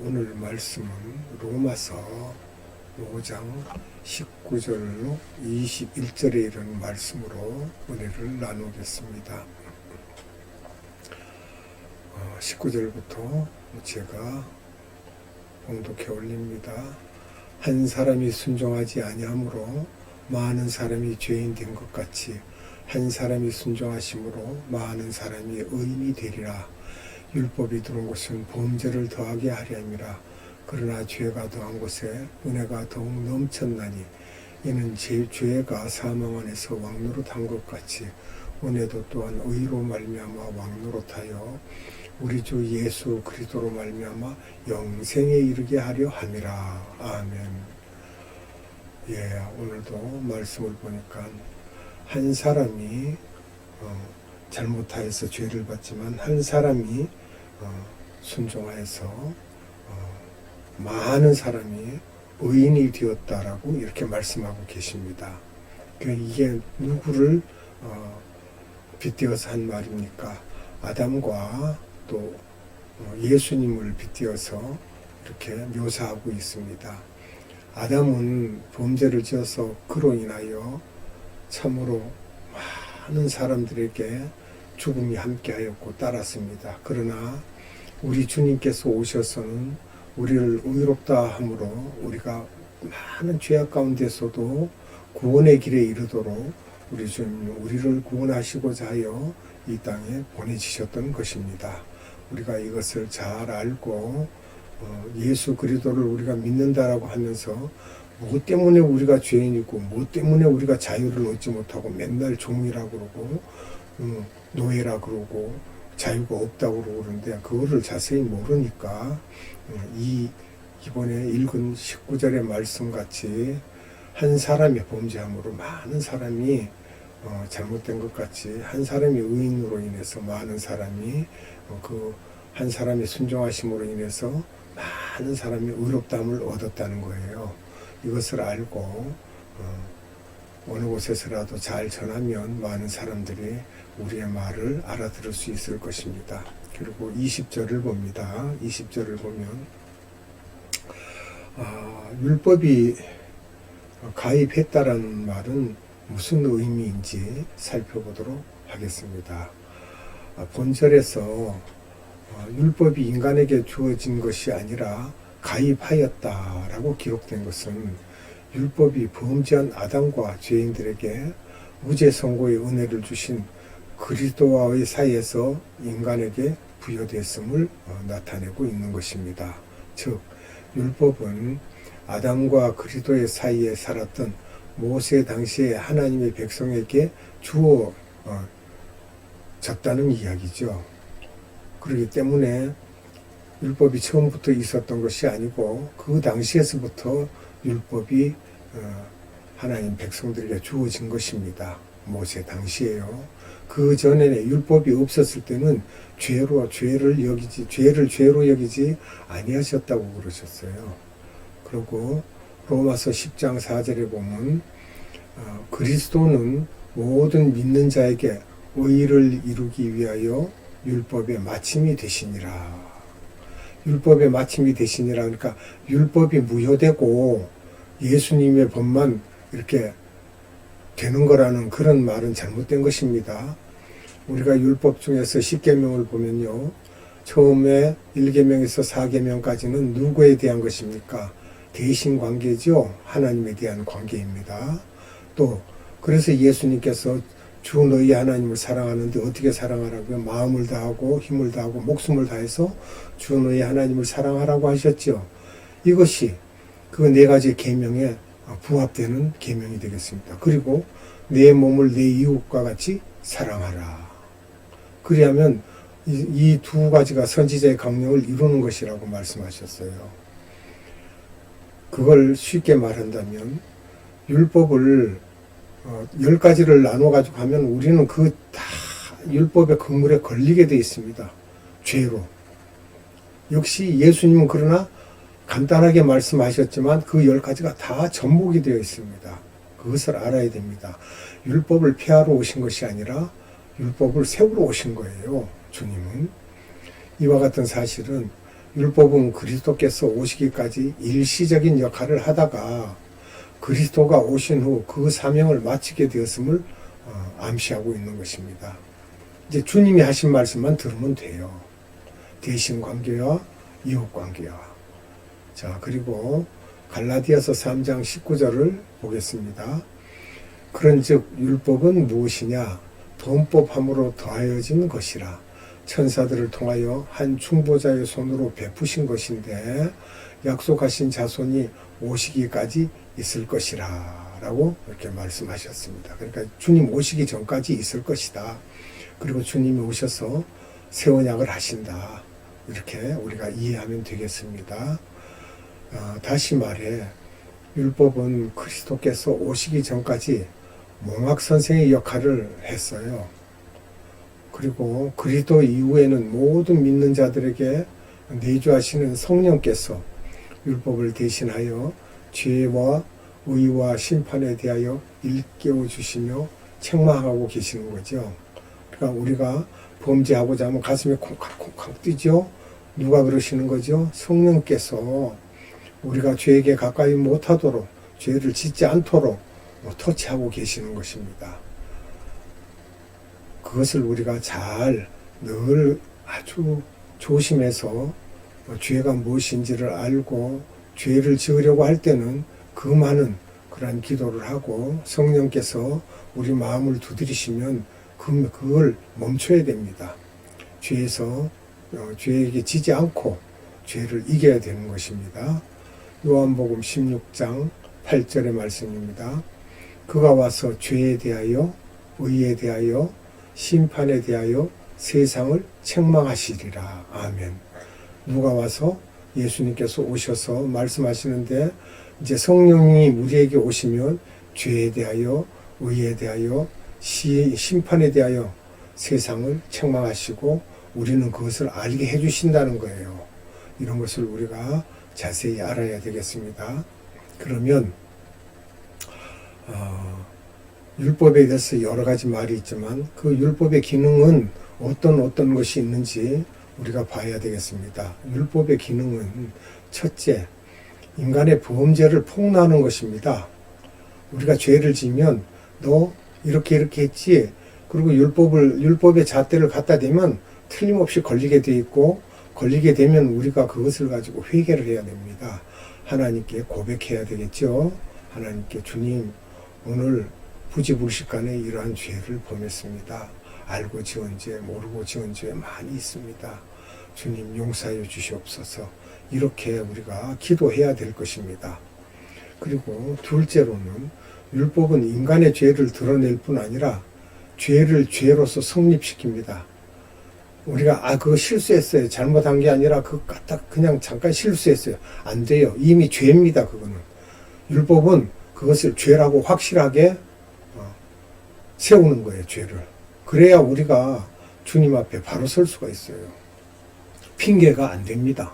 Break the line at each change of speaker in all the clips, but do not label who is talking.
오늘 말씀은 로마서 5장 19절로 21절에 이르는 말씀으로 은혜를 나누겠습니다. 19절부터 제가 봉독해 올립니다. 한 사람이 순종하지 아니하므로 많은 사람이 죄인 된 것 같이 한 사람이 순종하심으로 많은 사람이 의인이 되리라. 율법이 들어온 곳은 범죄를 더하게 하려 함이라. 그러나 죄가 더한 곳에 은혜가 더욱 넘쳤나니 이는 죄가 사망 안에서 왕노릇한 것 같이 은혜도 또한 의로 말미암아 왕노릇하여 우리 주 예수 그리스도로 말미암아 영생에 이르게 하려 함이라. 아멘. 오늘도 말씀을 보니까 한 사람이 잘못하여서 죄를 받지만 한 사람이 순종하여서 많은 사람이 의인이 되었다라고 이렇게 말씀하고 계십니다. 이게 누구를 빗대어서 한 말입니까? 아담과 또 예수님을 빗대어서 이렇게 묘사하고 있습니다. 아담은 범죄를 지어서 그로 인하여 참으로 많은 사람들에게 죽음이 함께하였고 따랐습니다. 그러나 우리 주님께서 오셔서는 우리를 의롭다 함으로 우리가 많은 죄악 가운데서도 구원의 길에 이르도록 우리 주님 우리를 구원하시고자 하여 이 땅에 보내주셨던 것입니다. 우리가 이것을 잘 알고 예수 그리스도를 우리가 믿는다라고 하면서 뭐 때문에 우리가 죄인이고 뭐 때문에 우리가 자유를 얻지 못하고 맨날 종이라 그러고 노예라 그러고 자유가 없다고 그러는데 그거를 자세히 모르니까 이번에 읽은 19절의 말씀같이 한 사람이 범죄함으로 많은 사람이 잘못된 것 같이 한 사람이 의인으로 인해서 많은 사람이 그 한 사람이 순종하심으로 인해서 많은 사람이 의롭다함을 얻었다는 거예요. 이것을 알고 어느 곳에서라도 잘 전하면 많은 사람들이 우리의 말을 알아들을 수 있을 것입니다. 그리고 20절을 봅니다. 20절을 보면 율법이 가입했다라는 말은 무슨 의미인지 살펴보도록 하겠습니다. 본절에서 율법이 인간에게 주어진 것이 아니라 가입하였다라고 기록된 것은 율법이 범죄한 아담과 죄인들에게 무죄 선고의 은혜를 주신 그리스도와의 사이에서 인간에게 부여됐음을 나타내고 있는 것입니다. 즉 율법은 아담과 그리스도의 사이에 살았던 모세 당시에 하나님의 백성에게 주어졌다는 이야기죠. 그렇기 때문에 율법이 처음부터 있었던 것이 아니고 그 당시에서부터 율법이 하나님 백성들에게 주어진 것입니다. 모세 당시에요. 그 전에는 율법이 없었을 때는 죄를 죄로 여기지 아니하셨다고 그러셨어요. 그리고 로마서 10장 4절에 보면 그리스도는 모든 믿는 자에게 의를 이루기 위하여 율법의 마침이 되시니라. 율법의 마침이 되시니라. 그러니까 율법이 무효되고 예수님의 법만 이렇게 되는 거라는 그런 말은 잘못된 것입니다. 우리가 율법 중에서 10계명을 보면요. 처음에 1계명에서 4계명까지는 누구에 대한 것입니까? 대신 관계죠. 하나님에 대한 관계입니다. 또 그래서 예수님께서 주 너희 하나님을 사랑하는데 어떻게 사랑하라고요? 마음을 다하고 힘을 다하고 목숨을 다해서 주 너희 하나님을 사랑하라고 하셨죠. 이것이 그 네 가지 계명에 부합되는 계명이 되겠습니다. 그리고 내 몸을 내 이웃과 같이 사랑하라. 그리하면 이 두 가지가 선지자의 강령을 이루는 것이라고 말씀하셨어요. 그걸 쉽게 말한다면 율법을 10가지를 나눠가지고 하면 우리는 그 다 율법의 그물에 걸리게 되어 있습니다. 죄로. 역시 예수님은 그러나 간단하게 말씀하셨지만 그 10가지가 다 접목이 되어 있습니다. 그것을 알아야 됩니다. 율법을 폐하러 오신 것이 아니라 율법을 세우러 오신 거예요. 주님은. 이와 같은 사실은 율법은 그리스도께서 오시기까지 일시적인 역할을 하다가 그리스도가 오신 후 그 사명을 마치게 되었음을 암시하고 있는 것입니다. 이제 주님이 하신 말씀만 들으면 돼요. 대신 관계와 이웃 관계와. 자, 그리고 갈라디아서 3장 19절을 보겠습니다. 그런즉 율법은 무엇이냐? 범법함으로 더하여진 것이라. 천사들을 통하여 한 중보자의 손으로 베푸신 것인데 약속하신 자손이 오시기까지 있을 것이라 라고 이렇게 말씀하셨습니다. 그러니까 주님 오시기 전까지 있을 것이다. 그리고 주님이 오셔서 새 언약을 하신다. 이렇게 우리가 이해하면 되겠습니다. 다시 말해 율법은 그리스도께서 오시기 전까지 몽학 선생의 역할을 했어요. 그리고 그리스도 이후에는 모든 믿는 자들에게 내주하시는 성령께서 율법을 대신하여 죄와 의와 심판에 대하여 일깨워 주시며 책망하고 계시는 거죠. 그러니까 우리가 범죄하고자 하면 가슴이 콩깍콩깍 뛰죠. 누가 그러시는 거죠? 성령께서 우리가 죄에게 가까이 못하도록, 죄를 짓지 않도록 터치하고 계시는 것입니다. 그것을 우리가 잘 늘 아주 조심해서 죄가 무엇인지를 알고 죄를 지으려고 할 때는 그 많은 그러한 기도를 하고 성령께서 우리 마음을 두드리시면 그걸 멈춰야 됩니다. 죄에게 지지 않고 죄를 이겨야 되는 것입니다. 요한복음 16장 8절의 말씀입니다. 그가 와서 죄에 대하여 의에 대하여 심판에 대하여 세상을 책망하시리라. 아멘. 누가 와서 예수님께서 오셔서 말씀하시는데 이제 성령이 우리에게 오시면 죄에 대하여 의에 대하여 심판에 대하여 세상을 책망하시고 우리는 그것을 알게 해주신다는 거예요. 이런 것을 우리가 자세히 알아야 되겠습니다. 그러면 율법에 대해서 여러 가지 말이 있지만 그 율법의 기능은 어떤 것이 있는지 우리가 봐야 되겠습니다. 율법의 기능은 첫째, 인간의 범죄를 폭로하는 것입니다. 우리가 죄를 지면 너 이렇게 했지. 그리고 율법의 잣대를 갖다 대면 틀림없이 걸리게 돼 있고 걸리게 되면 우리가 그것을 가지고 회개를 해야 됩니다. 하나님께 고백해야 되겠죠. 하나님께 주님 오늘 부지불식간에 이러한 죄를 범했습니다. 알고 지은 죄 모르고 지은 죄 많이 있습니다. 주님 용서해 주시옵소서. 이렇게 우리가 기도해야 될 것입니다. 그리고 둘째로는 율법은 인간의 죄를 드러낼 뿐 아니라 죄를 죄로서 성립시킵니다. 우리가 그거 실수했어요. 잘못한 게 아니라 그냥 잠깐 실수했어요. 안 돼요. 이미 죄입니다. 그거는. 율법은 그것을 죄라고 확실하게 세우는 거예요. 죄를. 그래야 우리가 주님 앞에 바로 설 수가 있어요. 핑계가 안 됩니다.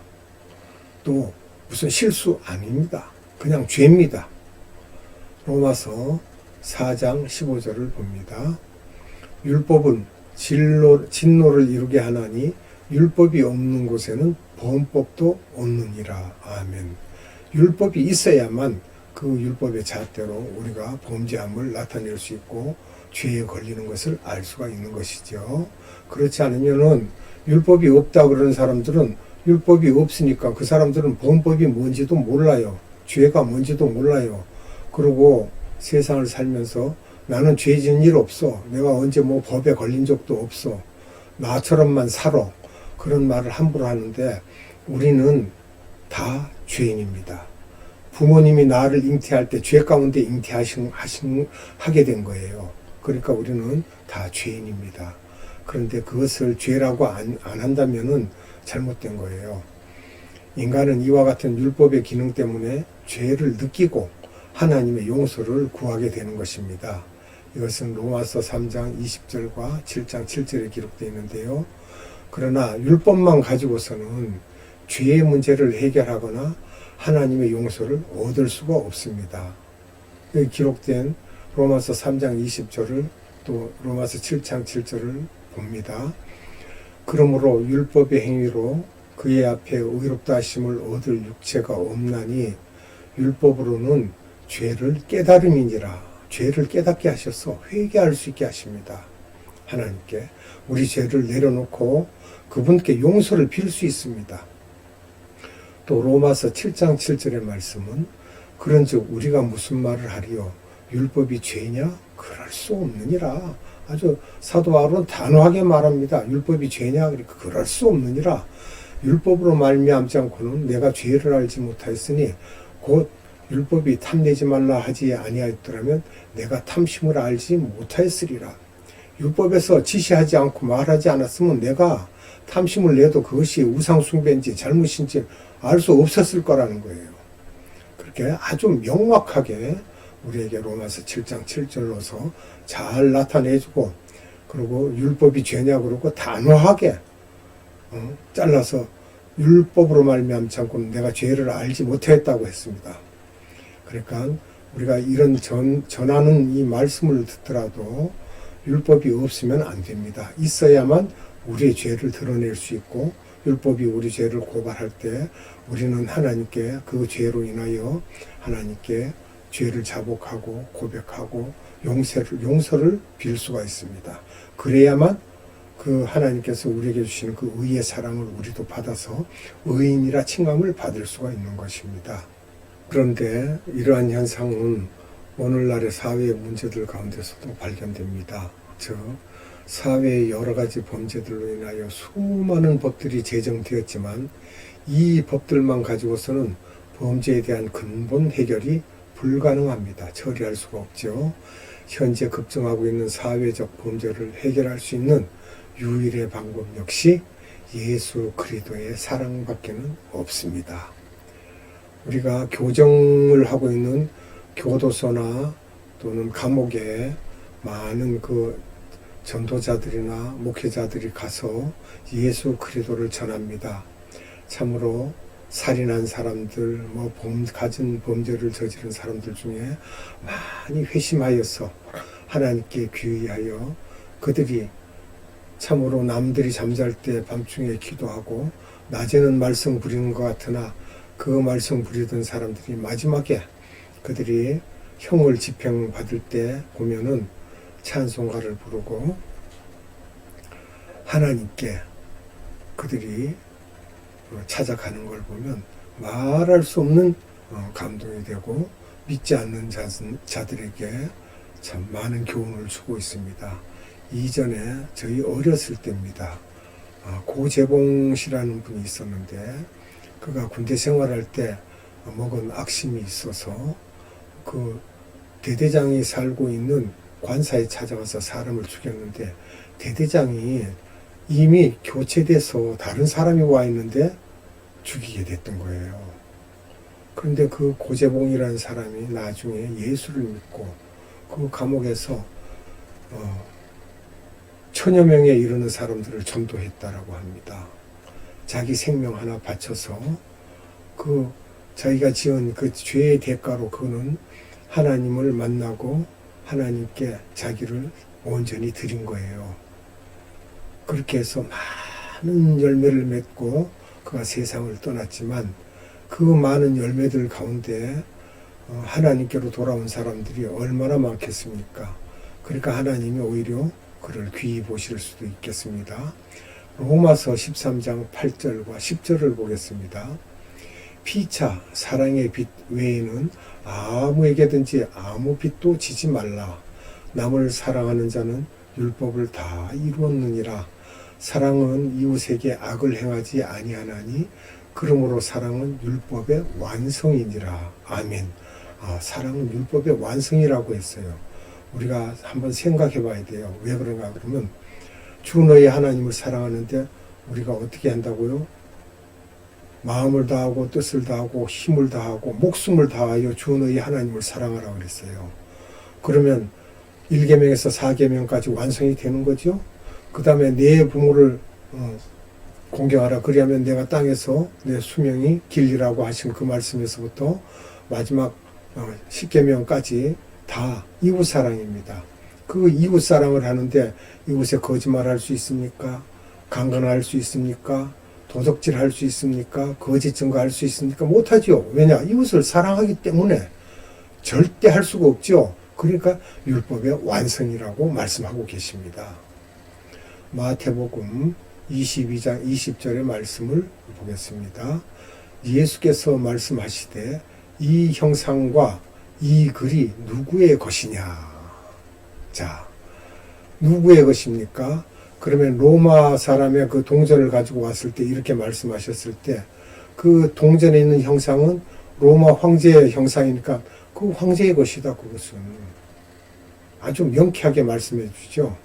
또 무슨 실수 아닙니다. 그냥 죄입니다. 로마서 4장 15절을 봅니다. 율법은 진노를 이루게 하나니 율법이 없는 곳에는 범법도 없느니라. 아멘. 율법이 있어야만 그 율법의 잣대로 우리가 범죄함을 나타낼 수 있고 죄에 걸리는 것을 알 수가 있는 것이죠. 그렇지 않으면은 율법이 없다 그러는 사람들은 율법이 없으니까 그 사람들은 범법이 뭔지도 몰라요. 죄가 뭔지도 몰라요. 그리고 세상을 살면서 나는 죄 지은 일 없어. 내가 언제 법에 걸린 적도 없어. 나처럼만 살아. 그런 말을 함부로 하는데 우리는 다 죄인입니다. 부모님이 나를 잉태할 때 죄 가운데 하게 된 거예요. 그러니까 우리는 다 죄인입니다. 그런데 그것을 죄라고 안 한다면은 잘못된 거예요. 인간은 이와 같은 율법의 기능 때문에 죄를 느끼고 하나님의 용서를 구하게 되는 것입니다. 이것은 로마서 3장 20절과 7장 7절에 기록되어 있는데요. 그러나 율법만 가지고서는 죄의 문제를 해결하거나 하나님의 용서를 얻을 수가 없습니다. 여기 기록된 로마서 3장 20절을 또 로마서 7장 7절을 봅니다. 그러므로 율법의 행위로 그의 앞에 의롭다 하심을 얻을 육체가 없나니 율법으로는 죄를 깨달음이니라. 죄를 깨닫게 하셔서 회개할 수 있게 하십니다. 하나님께 우리 죄를 내려놓고 그분께 용서를 빌 수 있습니다. 또 로마서 7장 7절의 말씀은 그런즉 우리가 무슨 말을 하리요? 율법이 죄냐? 그럴 수 없느니라. 아주 사도 바울은 단호하게 말합니다. 율법이 죄냐? 그러니까 그럴 수 없느니라. 율법으로 말미암지 않고는 내가 죄를 알지 못하였으니 곧 율법이 탐내지 말라 하지 아니하였더라면 내가 탐심을 알지 못하였으리라. 율법에서 지시하지 않고 말하지 않았으면 내가 탐심을 내도 그것이 우상숭배인지 잘못인지 알 수 없었을 거라는 거예요. 그렇게 아주 명확하게 우리에게 로마서 7장 7절로서 잘 나타내주고, 그리고 율법이 죄냐 그러고 단호하게 잘라서 율법으로 말미암지 않고는 내가 죄를 알지 못했다고 했습니다. 그러니까 우리가 이런 전하는 이 말씀을 듣더라도 율법이 없으면 안 됩니다. 있어야만 우리의 죄를 드러낼 수 있고, 율법이 우리 죄를 고발할 때 우리는 하나님께 그 죄로 인하여 하나님께 죄를 자복하고 고백하고 용서를 빌 수가 있습니다. 그래야만 그 하나님께서 우리에게 주시는 그 의의 사랑을 우리도 받아서 의인이라 칭함을 받을 수가 있는 것입니다. 그런데 이러한 현상은 오늘날의 사회의 문제들 가운데서도 발견됩니다. 즉 사회의 여러 가지 범죄들로 인하여 수많은 법들이 제정되었지만 이 법들만 가지고서는 범죄에 대한 근본 해결이 불가능합니다. 처리할 수가 없죠. 현재 급증하고 있는 사회적 범죄를 해결할 수 있는 유일의 방법 역시 예수 그리스도의 사랑밖에는 없습니다. 우리가 교정을 하고 있는 교도소나 또는 감옥에 많은 그 전도자들이나 목회자들이 가서 예수 그리스도를 전합니다. 참으로 살인한 사람들, 갖은 범죄를 저지른 사람들 중에 많이 회심하여서 하나님께 귀의하여 그들이 참으로 남들이 잠잘 때 밤중에 기도하고 낮에는 말씀 부리는 것 같으나 그 말씀 부리던 사람들이 마지막에 그들이 형을 집행받을 때 보면은 찬송가를 부르고 하나님께 그들이 찾아가는 걸 보면 말할 수 없는 감동이 되고 믿지 않는 자들에게 참 많은 교훈을 주고 있습니다. 이전에 저희 어렸을 때입니다. 고재봉 씨라는 분이 있었는데 그가 군대 생활할 때 먹은 악심이 있어서 그 대대장이 살고 있는 관사에 찾아가서 사람을 죽였는데 대대장이 이미 교체돼서 다른 사람이 와 있는데 죽이게 됐던 거예요. 그런데 그 고재봉이라는 사람이 나중에 예수를 믿고 그 감옥에서 1000여 명에 이르는 사람들을 전도했다라고 합니다. 자기 생명 하나 바쳐서 그 자기가 지은 그 죄의 대가로 그는 하나님을 만나고 하나님께 자기를 온전히 드린 거예요. 그렇게 해서 많은 열매를 맺고 그가 세상을 떠났지만 그 많은 열매들 가운데 하나님께로 돌아온 사람들이 얼마나 많겠습니까? 그러니까 하나님이 오히려 그를 귀히 보실 수도 있겠습니다. 로마서 13장 8절과 10절을 보겠습니다. 피차 사랑의 빛 외에는 아무에게든지 아무 빛도 지지 말라. 남을 사랑하는 자는 율법을 다 이루었느니라. 사랑은 이웃에게 악을 행하지 아니하나니 그러므로 사랑은 율법의 완성이니라. 아멘. 사랑은 율법의 완성이라고 했어요. 우리가 한번 생각해 봐야 돼요. 왜 그런가 그러면 주 너의 하나님을 사랑하는데 우리가 어떻게 한다고요? 마음을 다하고 뜻을 다하고 힘을 다하고 목숨을 다하여 주 너의 하나님을 사랑하라고 그랬어요. 그러면 1계명에서 4계명까지 완성이 되는 거죠. 그 다음에 내 부모를 공경하라. 그리하면 내가 땅에서 내 수명이 길리라고 하신 그 말씀에서부터 마지막 10계명까지 다 이웃사랑입니다. 그 이웃사랑을 하는데 이웃에 거짓말할 수 있습니까? 강간할 수 있습니까? 도적질 할 수 있습니까? 거짓 증거할 수 있습니까? 못하죠. 왜냐? 이웃을 사랑하기 때문에 절대 할 수가 없죠. 그러니까 율법의 완성이라고 말씀하고 계십니다. 마태복음 22장 20절의 말씀을 보겠습니다. 예수께서 말씀하시되 이 형상과 이 글이 누구의 것이냐? 자, 누구의 것입니까? 그러면 로마 사람의 그 동전을 가지고 왔을 때 이렇게 말씀하셨을 때 그 동전에 있는 형상은 로마 황제의 형상이니까 그 황제의 것이다. 그것은 아주 명쾌하게 말씀해 주죠.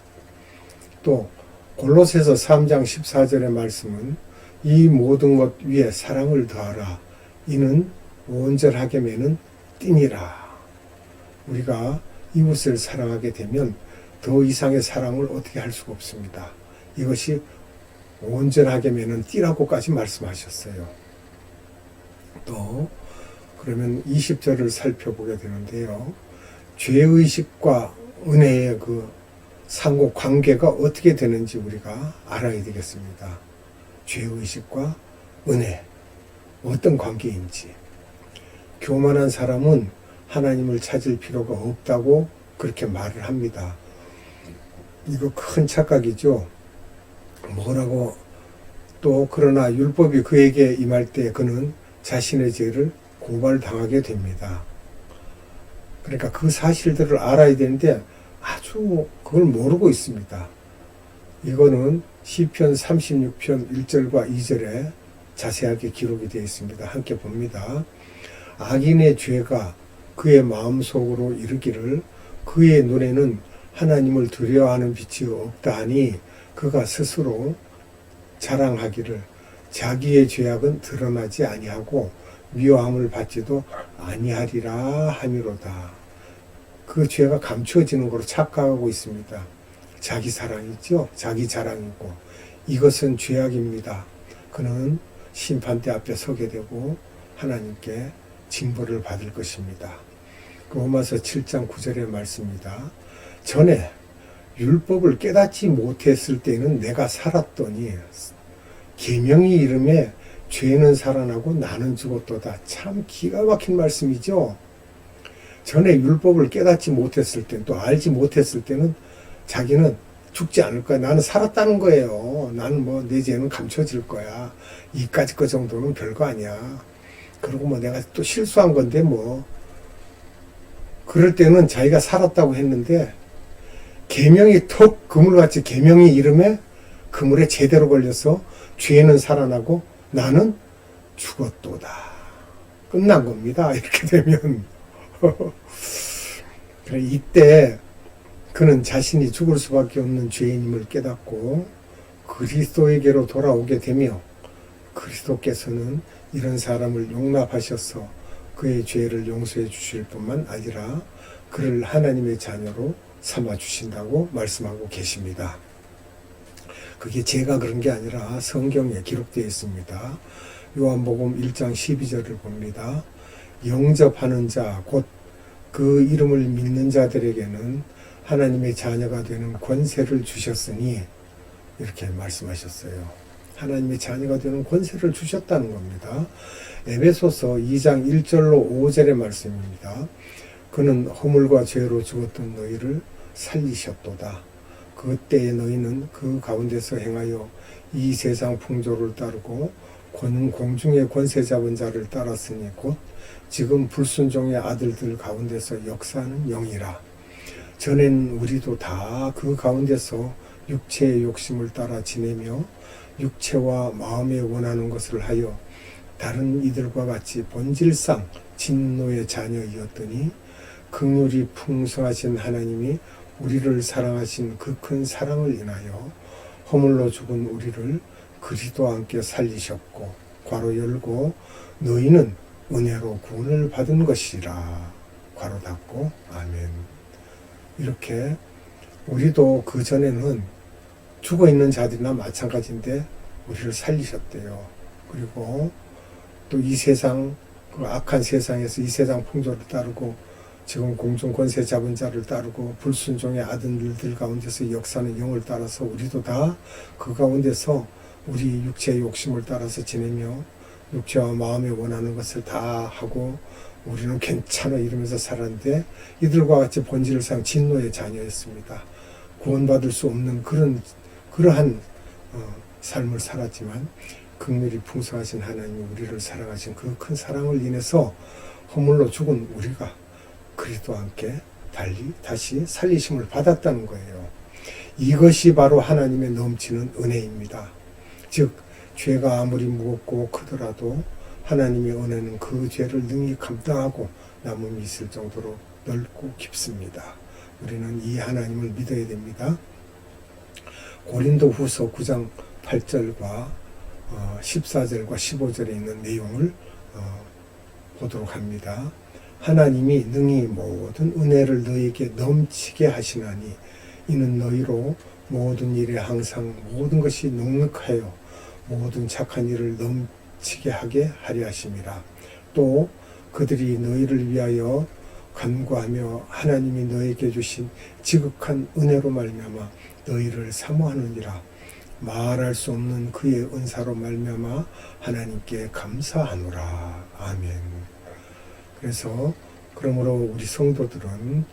또 골로새서 3장 14절의 말씀은 이 모든 것 위에 사랑을 더하라. 이는 온전하게 매는 띠니라. 우리가 이웃을 사랑하게 되면 더 이상의 사랑을 어떻게 할 수가 없습니다. 이것이 온전하게 매는 띠라고까지 말씀하셨어요. 또 그러면 20절을 살펴보게 되는데요. 죄의식과 은혜의 그 상호 관계가 어떻게 되는지 우리가 알아야 되겠습니다. 죄의식과 은혜, 어떤 관계인지. 교만한 사람은 하나님을 찾을 필요가 없다고 그렇게 말을 합니다. 이거 큰 착각이죠. 뭐라고 또 그러나 율법이 그에게 임할 때 그는 자신의 죄를 고발당하게 됩니다. 그러니까 그 사실들을 알아야 되는데 아주 그걸 모르고 있습니다. 이거는 시편 36편 1절과 2절에 자세하게 기록이 되어 있습니다. 함께 봅니다. 악인의 죄가 그의 마음속으로 이르기를 그의 눈에는 하나님을 두려워하는 빛이 없다 하니 그가 스스로 자랑하기를 자기의 죄악은 드러나지 아니하고 미워함을 받지도 아니하리라 하미로다. 그 죄가 감추어지는 것으로 착각하고 있습니다. 자기 사랑이죠. 자기 자랑이고 이것은 죄악입니다. 그는 심판대 앞에 서게 되고 하나님께 징벌을 받을 것입니다. 로마서 7장 9절의 말씀입니다. 전에 율법을 깨닫지 못했을 때는 내가 살았더니 계명이 이름에 죄는 살아나고 나는 죽었도다. 참 기가 막힌 말씀이죠. 전에 율법을 깨닫지 못했을 때, 또 알지 못했을 때는 자기는 죽지 않을 거야. 나는 살았다는 거예요. 나는 뭐 내 죄는 감춰질 거야. 이까지 거 정도는 별거 아니야. 그리고 뭐 내가 또 실수한 건데 뭐. 그럴 때는 자기가 살았다고 했는데 계명이 턱 그물같이 계명이 이름에 그물에 제대로 걸려서 죄는 살아나고 나는 죽었도다. 끝난 겁니다. 이렇게 되면. 이때 그는 자신이 죽을 수밖에 없는 죄인임을 깨닫고 그리스도에게로 돌아오게 되며 그리스도께서는 이런 사람을 용납하셔서 그의 죄를 용서해 주실 뿐만 아니라 그를 하나님의 자녀로 삼아 주신다고 말씀하고 계십니다. 그게 제가 그런 게 아니라 성경에 기록되어 있습니다. 요한복음 1장 12절을 봅니다. 영접하는 자, 곧 그 이름을 믿는 자들에게는 하나님의 자녀가 되는 권세를 주셨으니 이렇게 말씀하셨어요. 하나님의 자녀가 되는 권세를 주셨다는 겁니다. 에베소서 2장 1절로 5절의 말씀입니다. 그는 허물과 죄로 죽었던 너희를 살리셨도다. 그때에 너희는 그 가운데서 행하여 이 세상 풍조를 따르고 공중의 권세 잡은 자를 따랐으니 곧 지금 불순종의 아들들 가운데서 역사하는 영이라. 전엔 우리도 다 그 가운데서 육체의 욕심을 따라 지내며 육체와 마음에 원하는 것을 하여 다른 이들과 같이 본질상 진노의 자녀이었더니 긍휼이 풍성하신 하나님이 우리를 사랑하신 그 큰 사랑을 인하여 허물로 죽은 우리를 그리스도와 함께 살리셨고 괄호 열고 너희는 은혜로 구원을 받은 것이라 괄호 닫고 아멘. 이렇게 우리도 그 전에는 죽어 있는 자들이나 마찬가지인데 우리를 살리셨대요. 그리고 또 이 세상 그 악한 세상에서 이 세상 풍조를 따르고 지금 공중 권세 잡은 자를 따르고 불순종의 아들들 가운데서 역사하는 영을 따라서 우리도 다 그 가운데서 우리 육체의 욕심을 따라서 지내며 육체와 마음에 원하는 것을 다 하고 우리는 괜찮아 이러면서 살았는데 이들과 같이 본질상 진노의 자녀였습니다. 구원받을 수 없는 그러한 삶을 살았지만 긍휼이 풍성하신 하나님이 우리를 사랑하신 그 큰 사랑을 인해서 허물로 죽은 우리가 그리스도와 함께 다시 살리심을 받았다는 거예요. 이것이 바로 하나님의 넘치는 은혜입니다. 즉 죄가 아무리 무겁고 크더라도 하나님의 은혜는 그 죄를 능히 감당하고 남음이 있을 정도로 넓고 깊습니다. 우리는 이 하나님을 믿어야 됩니다. 고린도후서 9장 8절과 14절과 15절에 있는 내용을 보도록 합니다. 하나님이 능히 모든 은혜를 너희에게 넘치게 하시나니 이는 너희로 모든 일에 항상 모든 것이 넉넉하여 모든 착한 일을 넘치게 하게 하려 하심이라. 또 그들이 너희를 위하여 간구하며 하나님이 너희에게 주신 지극한 은혜로 말미암아 너희를 사모하느니라. 말할 수 없는 그의 은사로 말미암아 하나님께 감사하노라. 아멘. 그래서 그러므로 우리 성도들은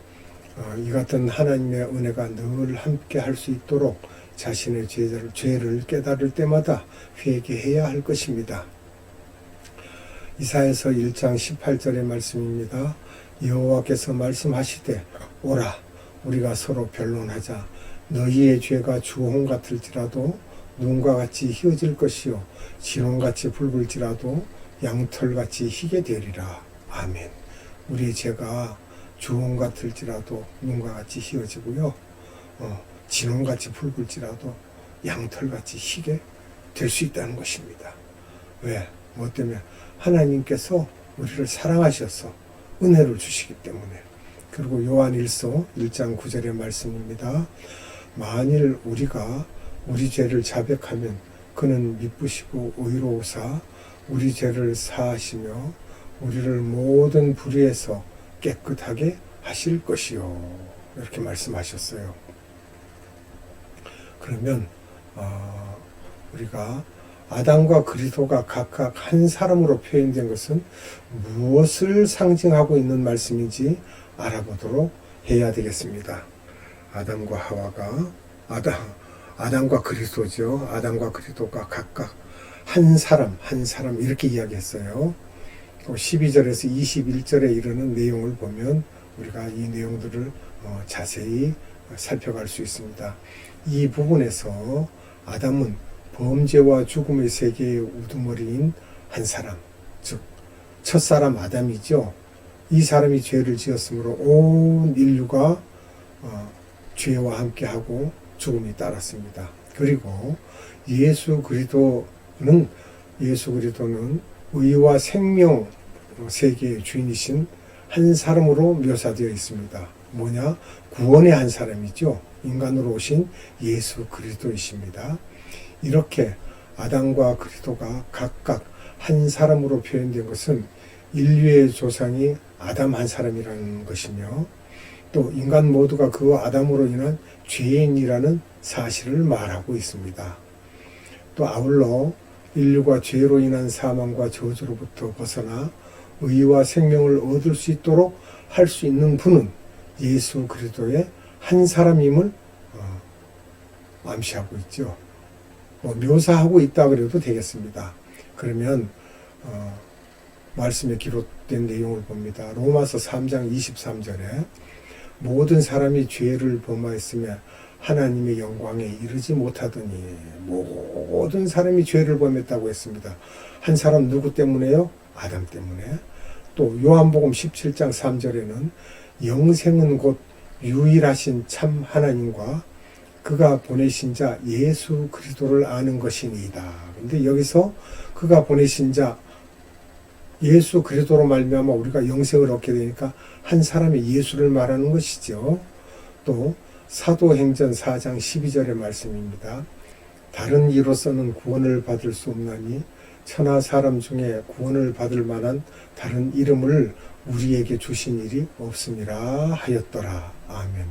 이 같은 하나님의 은혜가 늘 함께 할 수 있도록 자신의 죄를 깨달을 때마다 회개해야 할 것입니다. 이사야서 1장 18절의 말씀입니다. 여호와께서 말씀하시되 오라 우리가 서로 변론하자. 너희의 죄가 주홍 같을지라도 눈과 같이 희어질 것이요 진홍같이 붉을지라도 양털같이 희게 되리라. 아멘. 우리의 죄가 주홍 같을지라도 눈과 같이 희어지고요 진홍같이 붉을지라도 양털같이 희게 될 수 있다는 것입니다. 왜? 뭐 때문에? 하나님께서 우리를 사랑하셔서 은혜를 주시기 때문에. 그리고 요한일서 1장 9절의 말씀입니다. 만일 우리가 우리 죄를 자백하면 그는 미쁘시고 의로우사 우리 죄를 사하시며 우리를 모든 불의에서 깨끗하게 하실 것이요. 이렇게 말씀하셨어요. 그러면 우리가 아담과 그리스도가 각각 한 사람으로 표현된 것은 무엇을 상징하고 있는 말씀인지 알아보도록 해야 되겠습니다. 아담과 하와가 아담과 그리스도죠. 아담과 그리스도가 각각 한 사람 이렇게 이야기했어요. 12절에서 21절에 이르는 내용을 보면 우리가 이 내용들을 자세히 살펴갈 수 있습니다. 이 부분에서 아담은 범죄와 죽음의 세계의 우두머리인 한 사람, 즉 첫사람 아담이죠. 이 사람이 죄를 지었으므로 온 인류가 죄와 함께하고 죽음이 따랐습니다. 그리고 예수 그리스도는 의와 생명 세계의 주인이신 한 사람으로 묘사되어 있습니다. 뭐냐? 구원의 한 사람이죠. 인간으로 오신 예수 그리스도이십니다. 이렇게 아담과 그리스도가 각각 한 사람으로 표현된 것은 인류의 조상이 아담 한 사람이라는 것이며 또 인간 모두가 그 아담으로 인한 죄인이라는 사실을 말하고 있습니다. 또 아울러 인류가 죄로 인한 사망과 저주로부터 벗어나 의와 생명을 얻을 수 있도록 할 수 있는 분은 예수 그리스도의 한 사람임을 암시하고 있죠. 묘사하고 있다 그래도 되겠습니다. 그러면 말씀에 기록된 내용을 봅니다. 로마서 3장 23절에 모든 사람이 죄를 범하였으며 하나님의 영광에 이르지 못하더니 모든 사람이 죄를 범했다고 했습니다. 한 사람 누구 때문에요? 아담 때문에. 또 요한복음 17장 3절에는 영생은 곧 유일하신 참 하나님과 그가 보내신 자 예수 그리스도를 아는 것이니이다. 근데 여기서 그가 보내신 자 예수 그리스도로 말미암아 우리가 영생을 얻게 되니까 한 사람의 예수를 말하는 것이죠. 또 사도행전 4장 12절의 말씀입니다. 다른 이로서는 구원을 받을 수 없나니 천하 사람 중에 구원을 받을 만한 다른 이름을 우리에게 주신 일이 없음이라 하였더라. 아멘.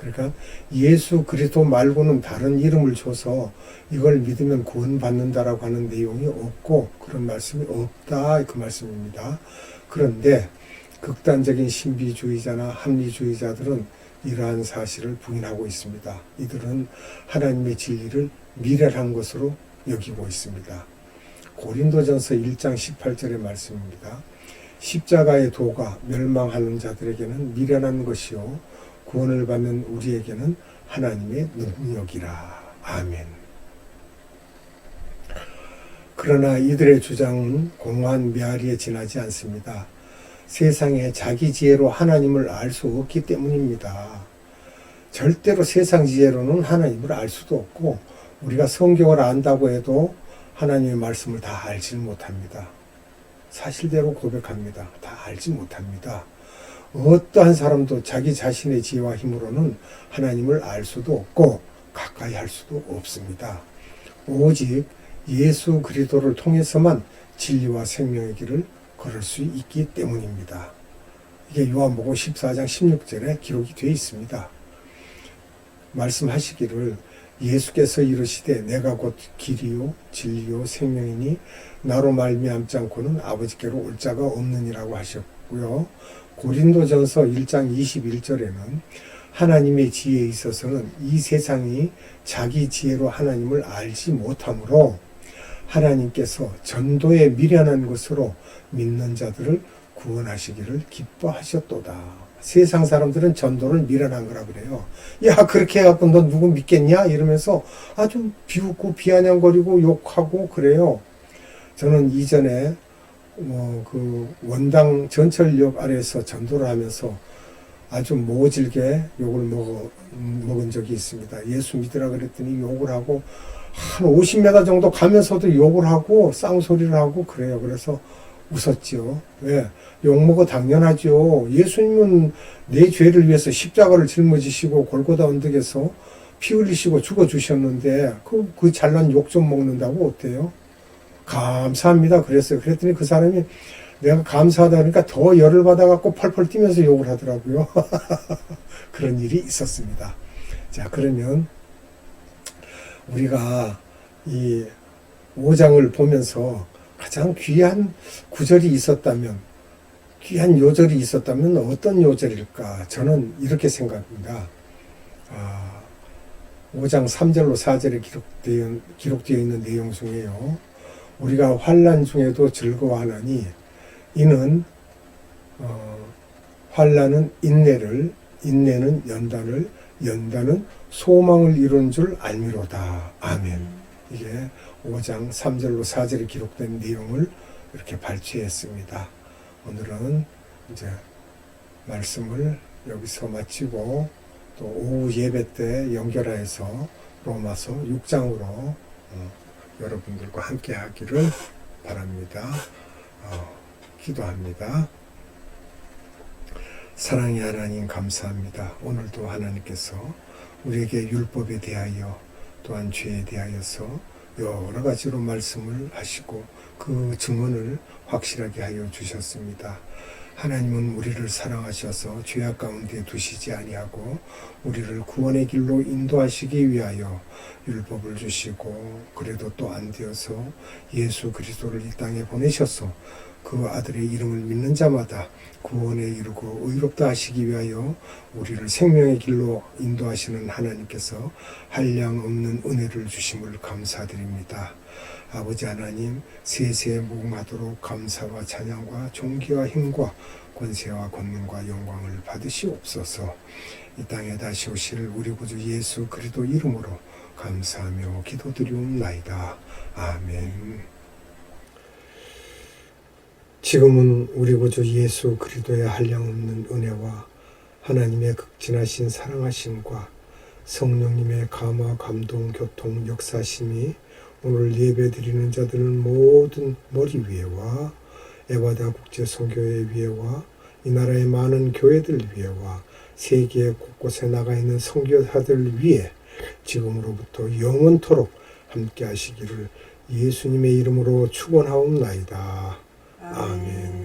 그러니까 예수 그리스도 말고는 다른 이름을 줘서 이걸 믿으면 구원받는다라고 하는 내용이 없고 그런 말씀이 없다 그 말씀입니다. 그런데 극단적인 신비주의자나 합리주의자들은 이러한 사실을 부인하고 있습니다. 이들은 하나님의 진리를 미련한 것으로 여기고 있습니다. 고린도전서 1장 18절의 말씀입니다. 십자가의 도가 멸망하는 자들에게는 미련한 것이요 구원을 받는 우리에게는 하나님의 능력이라. 아멘. 그러나 이들의 주장은 공허한 메아리에 지나지 않습니다. 세상에 자기 지혜로 하나님을 알 수 없기 때문입니다. 절대로 세상 지혜로는 하나님을 알 수도 없고 우리가 성경을 안다고 해도 하나님의 말씀을 다 알지 못합니다. 사실대로 고백합니다. 다 알지 못합니다. 어떠한 사람도 자기 자신의 지혜와 힘으로는 하나님을 알 수도 없고 가까이 할 수도 없습니다. 오직 예수 그리스도를 통해서만 진리와 생명의 길을 걸을 수 있기 때문입니다. 이게 요한복음 14장 16절에 기록이 되어 있습니다. 말씀하시기를 예수께서 이르시되 내가 곧 길이요 진리요 생명이니 나로 말미암지 않고는 아버지께로 올 자가 없느니라고 하셨고요. 고린도전서 1장 21절에는 하나님의 지혜에 있어서는 이 세상이 자기 지혜로 하나님을 알지 못하므로 하나님께서 전도에 미련한 것으로 믿는 자들을 구원하시기를 기뻐하셨도다. 세상 사람들은 전도를 미련한 거라 그래요. 야 그렇게 해갖고 너 누구 믿겠냐? 이러면서 아주 비웃고 비아냥거리고 욕하고 그래요. 저는 이전에 그 원당 전철역 아래에서 전도를 하면서 아주 모질게 욕을 먹은 적이 있습니다. 예수 믿으라 그랬더니 욕을 하고 한 50m 정도 가면서도 욕을 하고 쌍소리를 하고 그래요. 그래서 웃었죠. 왜? 욕먹어 당연하죠. 예수님은 내 죄를 위해서 십자가를 짊어지시고 골고다 언덕에서 피 흘리시고 죽어주셨는데 그 잘난 욕 좀 먹는다고 어때요? 감사합니다. 그랬어요. 그랬더니 그 사람이 내가 감사하다 그러니까 더 열을 받아갖고 펄펄 뛰면서 욕을 하더라고요. 그런 일이 있었습니다. 자, 그러면 우리가 이 5장을 보면서 가장 귀한 구절이 있었다면, 귀한 요절이 있었다면 어떤 요절일까? 저는 이렇게 생각합니다. 5장 3절로 4절에 기록되어 있는 내용 중에요. 우리가 환난 중에도 즐거워하나니 이는 환난은 인내를, 인내는 연단을, 연단은 소망을 이룬 줄 알미로다. 아멘. 이게 5장 3절로 4절에 기록된 내용을 이렇게 발췌했습니다. 오늘은 이제 말씀을 여기서 마치고 또 오후 예배 때 연결해서 로마서 6장으로 여러분들과 함께 하기를 바랍니다. 기도합니다. 사랑의 하나님 감사합니다. 오늘도 하나님께서 우리에게 율법에 대하여 또한 죄에 대하여서 여러 가지로 말씀을 하시고 그 증언을 확실하게 하여 주셨습니다. 하나님은 우리를 사랑하셔서 죄악 가운데 두시지 아니하고 우리를 구원의 길로 인도하시기 위하여 율법을 주시고 그래도 또 안 되어서 예수 그리스도를 이 땅에 보내셔서 그 아들의 이름을 믿는 자마다 구원에 이르고 의롭다 하시기 위하여 우리를 생명의 길로 인도하시는 하나님께서 한량없는 은혜를 주심을 감사드립니다. 아버지 하나님 세세에 무궁하도록 감사와 찬양과 존귀와 힘과 권세와 권능과 영광을 받으시옵소서. 이 땅에 다시 오실 우리 구주 예수 그리스도 이름으로 감사하며 기도드리옵나이다. 아멘. 지금은 우리 구주 예수 그리스도의 한량없는 은혜와 하나님의 극진하신 사랑하심과 성령님의 감화 감동 교통 역사심이 오늘 예배드리는 자들은 모든 머리 위에와 에바다 국제 선교회 위에와 이 나라의 많은 교회들 위에와 세계 곳곳에 나가 있는 선교사들 위에 지금으로부터 영원토록 함께 하시기를 예수님의 이름으로 축원하옵나이다. 아멘.